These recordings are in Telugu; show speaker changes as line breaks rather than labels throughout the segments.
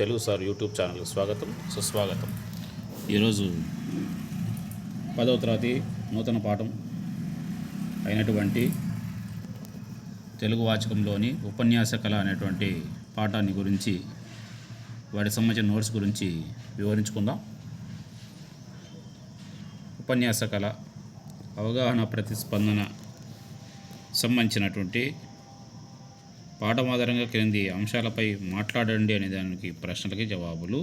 తెలుగు సార్ యూట్యూబ్ ఛానల్కి స్వాగతం సుస్వాగతం. ఈరోజు 10వ తరగతి నూతన పాఠం అయినటువంటి తెలుగు వాచకంలోని ఉపన్యాస కళ అనేటువంటి పాఠాన్ని గురించి వాటికి సంబంధించిన నోట్స్ గురించి వివరించుకుందాం. ఉపన్యాస కళ అవగాహన ప్రతిస్పందన సంబంధించినటువంటి పాఠం ఆధారంగా క్రింది అంశాలపై మాట్లాడండి అనే దానికి ప్రశ్నలకి జవాబులు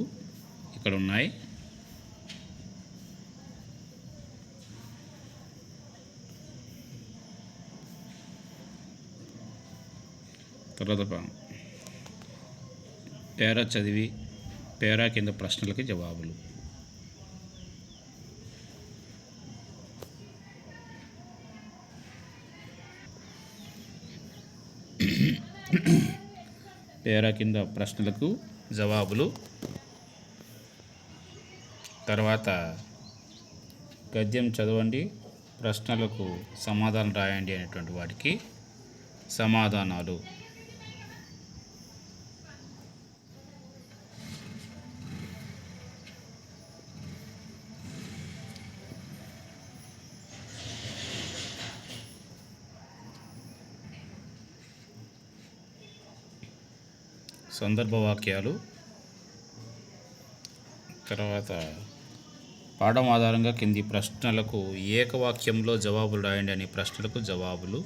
ఇక్కడ ఉన్నాయి. తర్వాత పేరా చదివి పేరా కింద ప్రశ్నలకి జవాబులు. పేరా కింద ప్రశ్నలకు జవాబులు. తర్వాత గద్యం చదవండి, ప్రశ్నలకు సమాధానం రాయండి అనేటువంటి వాటికి సమాధానాలు. సందర్భ వాక్యాలు. తర్వాత పాఠం ఆధారంగా కింది ప్రశ్నలకు ఏకవాక్యంలో జవాబులు రాయండి అనే ప్రశ్నలకు జవాబులు.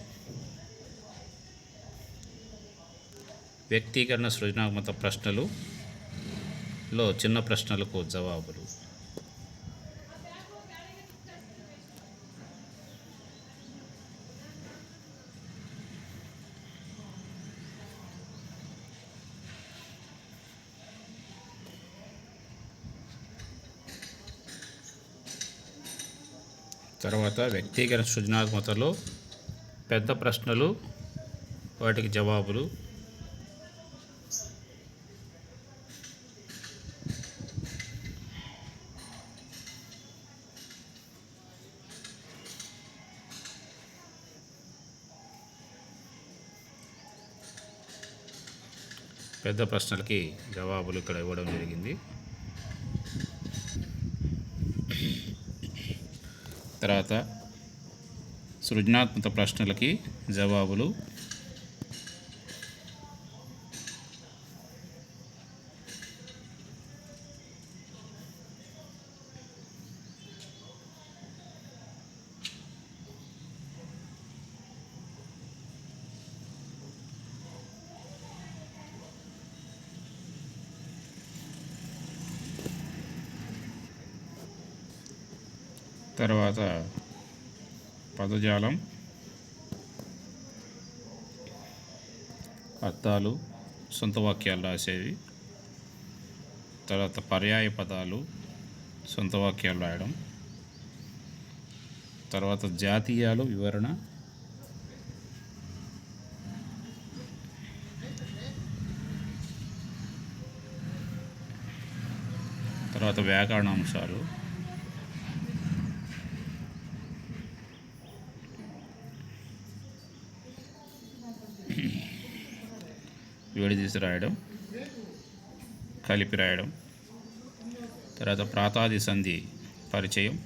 వ్యక్తీకరణ సృజనాత్మక ప్రశ్నలులో చిన్న ప్రశ్నలకు జవాబులు. తర్వాత వ్యక్తీకరణ సృజనాత్మకతలో పెద్ద ప్రశ్నలు, వాటికి జవాబులు. పెద్ద ప్రశ్నలకి జవాబులు ఇక్కడ ఇవ్వడం జరిగింది. తర్వాత సృజనాత్మక ప్రశ్నలకి జవాబులు. తర్వాత పదజాలం, అర్థాలు, సొంత వాక్యాలు రాసేవి. తర్వాత పర్యాయ పదాలు, సొంత వాక్యాలు రాయడం. తర్వాత జాతీయాలు, వివరణ. తర్వాత వ్యాకరణ అంశాలు. విడదీసి రాయడం, కలిపి రాయడం. తర్వాత ప్రాతాది సంధి పరిచయం.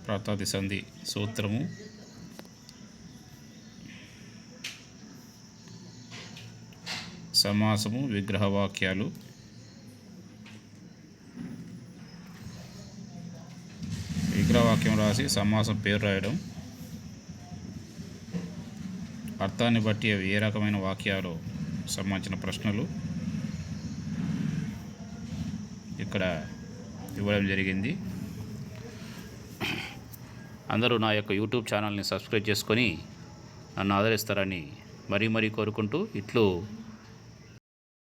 ప్రాతాది సంధి సూత్రము. సమాసము, విగ్రహవాక్యాలు. విగ్రహవాక్యం రాసి సమాసం పేరు రాయడం. అర్థాన్ని బట్టి అవి ఏ రకమైన వాక్యాలు సంబంధించిన ప్రశ్నలు ఇక్కడ ఇవ్వడం జరిగింది. అందరూ నా యొక్క యూట్యూబ్ ఛానల్ని సబ్స్క్రైబ్ చేసుకొని నన్ను ఆదరిస్తారని మరీ కోరుకుంటూ ఇట్లు